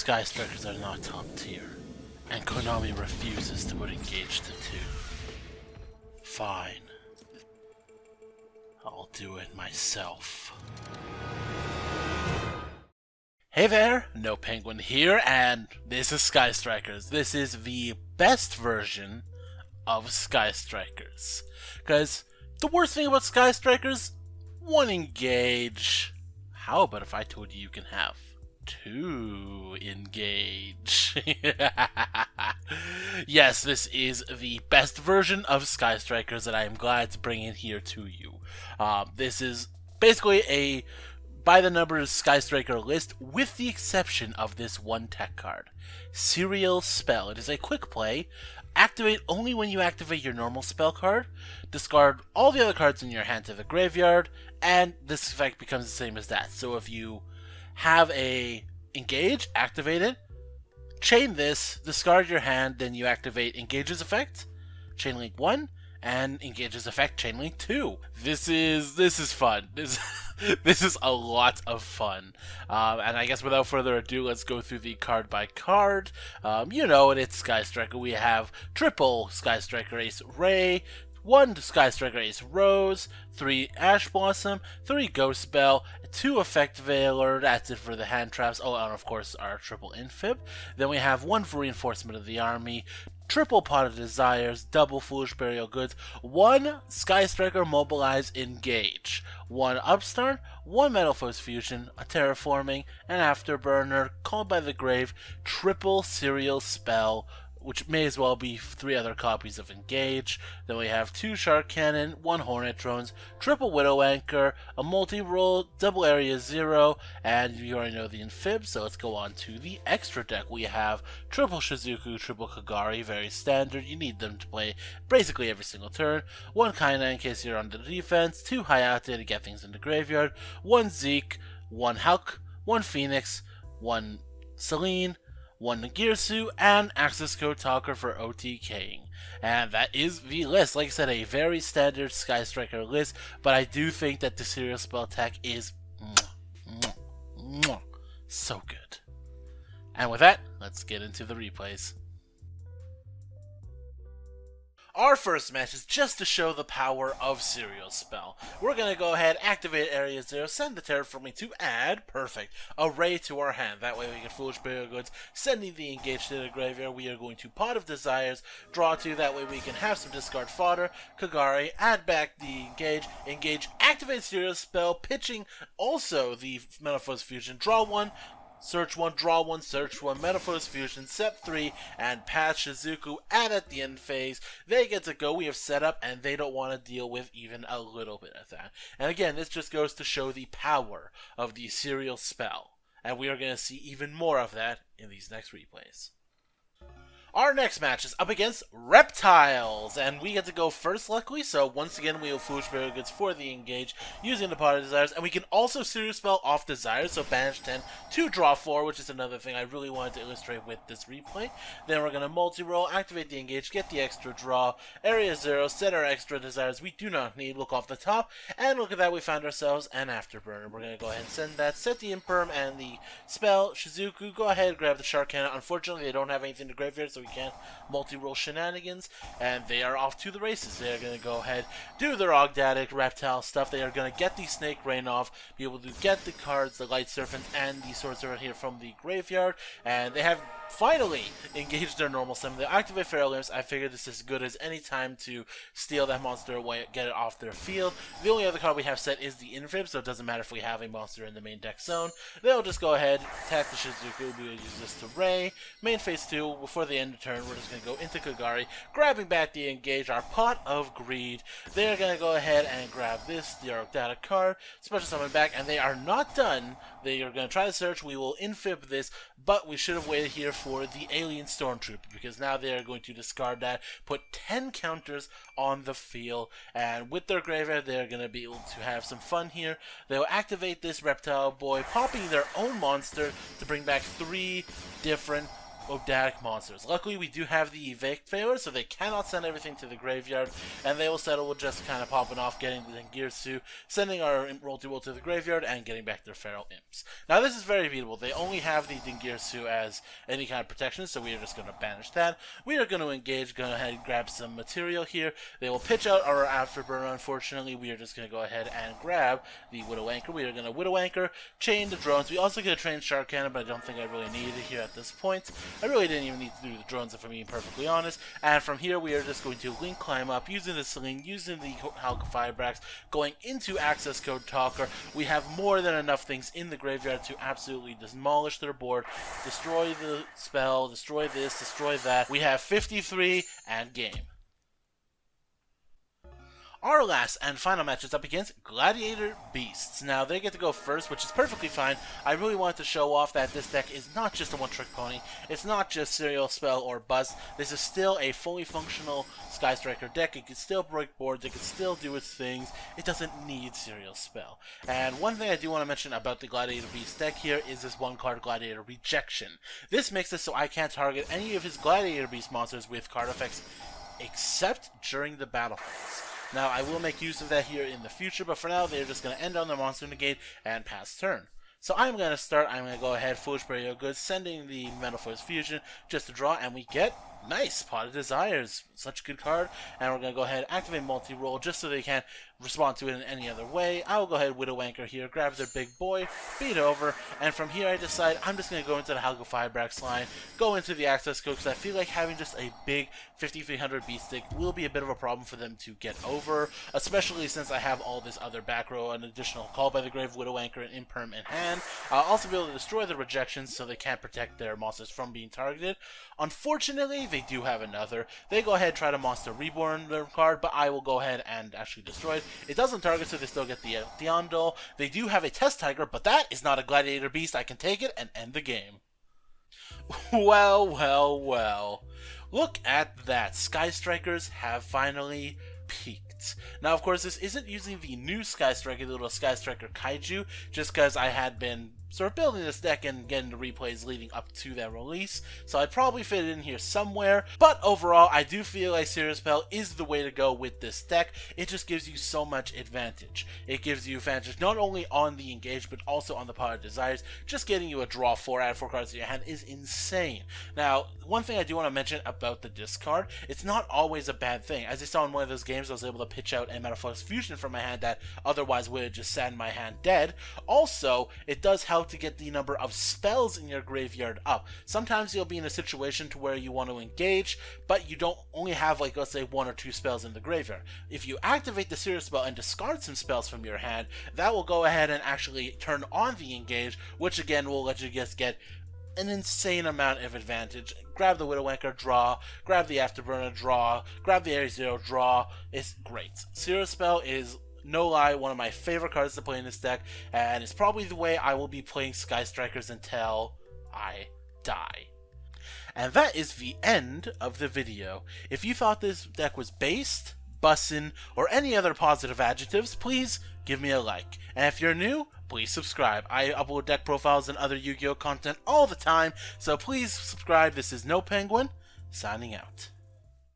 Sky Strikers are not top tier, and Konami refuses to put Engage to 2. Fine. I'll do it myself. Hey there, Nopenguin here, and this is Sky Strikers. This is the best version of Sky Strikers. Because the worst thing about Sky Strikers, one Engage. How about if I told you can have 2 Engage? Yes, this is the best version of Sky Strikers that I am glad to bring in here to you. This is basically a by the numbers Sky Striker list with the exception of this one tech card. Serial Spell. It is a quick play. Activate only when you activate your normal spell card. Discard all the other cards in your hand to the graveyard, and this effect becomes the same as that. So if you have a Engage, activate it. Chain this, discard your hand, then you activate Engage's effect, Chain Link 1, and Engage's effect, Chain Link 2. This is fun. This is a lot of fun. And I guess without further ado, let's go through the card by card. You know it, it's Sky Striker. We have triple Sky Striker Ace Ray, 1 Sky Striker Ace Rose, 3 Ash Blossom, 3 Ghost Bell, 2 Effect Veiler, that's it for the hand traps, oh, and of course our triple Infib. Then we have 1 for Reinforcement of the Army, triple Pot of Desires, double Foolish Burial Goods, 1 Sky Striker Mobilize Engage, 1 Upstart, 1 Metalfoes Fusion, a Terraforming, an Afterburner, Called by the Grave, triple Serial Spell, which may as well be 3 other copies of Engage. Then we have 2 Shark Cannon, 1 Hornet Drones, triple Widow Anchor, a multi-roll, double Area 0, and you already know the Infib, so let's go on to the extra deck. We have triple Shizuku, triple Kagari, very standard. You need them to play basically every single turn. 1 Kaina in case you're on the defense, 2 Hayate to get things in the graveyard, 1 Zeke, 1 Hulk, 1 Phoenix, 1 Celine, 1 Nagirsu, and access code Talker for OTKing. And that is the list. Like I said, a very standard Sky Striker list, but I do think that the Serial Spell tech is so good. And with that, let's get into the replays. Our first match is just to show the power of Serial Spell. We're going to go ahead, activate Area 0, send the Terraforming to add, perfect, a Ray to our hand. That way we get Foolish Burial Goods, sending the Engage to the graveyard. We are going to Pot of Desires, draw 2, that way we can have some discard fodder. Kagari, add back the Engage, activate Serial Spell, pitching also the Metalfoes Fusion, draw 1, search 1, draw 1, search 1, Metalfoes Fusion, set 3, and pass Shizuku, and at the end phase, they get to go. We have set up, and they don't want to deal with even a little bit of that. And again, this just goes to show the power of the Serial Spell. And we are going to see even more of that in these next replays. Our next match is up against Reptiles, and we get to go first, luckily, so once again we will Foolish Burial Goods for the Engage, using the Pot of Desires, and we can also Serial Spell off Desires, so banish 10 to draw 4, which is another thing I really wanted to illustrate with this replay. Then we're going to multi-roll, activate the Engage, get the extra draw, Area 0, set our extra Desires we do not need, look off the top, and look at that, we found ourselves an Afterburner. We're going to go ahead and send that, set the Imperm and the spell, Shizuku, go ahead and grab the Shark Cannon. Unfortunately, they don't have anything to graveyard, so we can't multi-roll shenanigans, and they are off to the races. They are going to go ahead, do their Ogdatic Reptile stuff. They are going to get the Snake Rain off, be able to get the cards, the Light Serpent, and the Sorcerer here from the graveyard, and they have finally engaged their normal summon. They activate Feral Limbs. I figured this is as good as any time to steal that monster away, get it off their field. The only other card we have set is the Infib, so it doesn't matter if we have a monster in the main deck zone. They'll just go ahead, attack the Shizuku. We will use this to Ray. Main phase 2, before the end of turn, we're just going to go into Kagari, grabbing back the Engage, our Pot of Greed. They're going to go ahead and grab this, the Arcdata card, special summon back, and they are not done. They are going to try to search. We will Infib this, but we should have waited here for the Alien Stormtrooper, because now they are going to discard that, put 10 counters on the field, and with their graveyard, they're going to be able to have some fun here. They'll activate this Reptile Boy, popping their own monster to bring back 3 different Odadic monsters. Luckily, we do have the evict failure, so they cannot send everything to the graveyard, and they will settle with just kind of popping off, getting the Dingirsu, sending our Roll-to-Roll to the graveyard, and getting back their Feral Imps. Now, this is very beatable. They only have the Dingirsu as any kind of protection, so we are just going to banish that. We are going to engage, go ahead and grab some material here. They will pitch out our Afterburner. Unfortunately, we are just going to go ahead and grab the Widow Anchor. We are going to Widow Anchor, chain the drones. We also get a train Shark Cannon, but I don't think I really need it here at this point. I really didn't even need to do the drones, if I'm being perfectly honest. And from here, we are just going to Link Climb Up, using the Sling, using the Halka Firebrax, going into Access Code Talker. We have more than enough things in the graveyard to absolutely demolish their board, destroy the spell, destroy this, destroy that. We have 53 and game. Our last and final match is up against Gladiator Beasts. Now, they get to go first, which is perfectly fine. I really wanted to show off that this deck is not just a one-trick pony. It's not just Serial Spell or Bust. This is still a fully functional Sky Striker deck. It can still break boards. It can still do its things. It doesn't need Serial Spell. And one thing I do want to mention about the Gladiator Beast deck here is this one-card Gladiator Rejection. This makes it so I can't target any of his Gladiator Beast monsters with card effects except during the battle phase. Now, I will make use of that here in the future, but for now, they're just going to end on their monster negate and pass turn. So I'm going to start, I'm going to go ahead, Foolish Burial Goods, sending the Metal Force Fusion just to draw, and we get, nice, Pot of Desires, such a good card, and we're going to go ahead and activate multi-roll just so they can't respond to it in any other way. I will go ahead, Widow Anchor here, grab their big boy, beat over, and from here I decide I'm just going to go into the Halka Firebrax line, go into the Access Code, because I feel like having just a big 5300 beat stick will be a bit of a problem for them to get over, especially since I have all this other back row, an additional Call by the Grave, Widow Anchor, and Imperm in hand. I'll also be able to destroy the rejections so they can't protect their monsters from being targeted. Unfortunately, they do have another. They go ahead and try to Monster Reborn their card, but I will go ahead and actually destroy it. It doesn't target, so they still get the Deondol. They do have a Test Tiger, but that is not a Gladiator Beast. I can take it and end the game. Well, well, well. Look at that. Sky Strikers have finally peaked. Now, of course, this isn't using the new Sky Striker, the little Sky Striker Kaiju, just because I had been sort of building this deck and getting the replays leading up to that release, so I'd probably fit it in here somewhere, but overall, I do feel like Serial Spell is the way to go with this deck. It just gives you so much advantage. It gives you advantage not only on the engage, but also on the Pot of Desires. Just getting you a draw 4 out of 4 cards in your hand is insane. Now, one thing I do want to mention about the discard, it's not always a bad thing. As you saw in one of those games, I was able to pitch out a Metaflux Fusion from my hand that otherwise would have just sat in my hand dead. Also, it does help to get the number of spells in your graveyard up. Sometimes you'll be in a situation to where you want to engage, but you don't only have, like, let's say 1 or 2 spells in the graveyard. If you activate the Serial Spell and discard some spells from your hand, that will go ahead and actually turn on the engage, which again will let you just get an insane amount of advantage. Grab the Widow Anchor, draw. Grab the Afterburner, draw. Grab the Area Zero, draw. It's great. Serial Spell is, no lie, one of my favorite cards to play in this deck, and it's probably the way I will be playing Sky Strikers until I die. And that is the end of the video. If you thought this deck was based, bussin', or any other positive adjectives, please give me a like. And if you're new, please subscribe. I upload deck profiles and other Yu-Gi-Oh content all the time, so please subscribe. This is Nopenguin, signing out.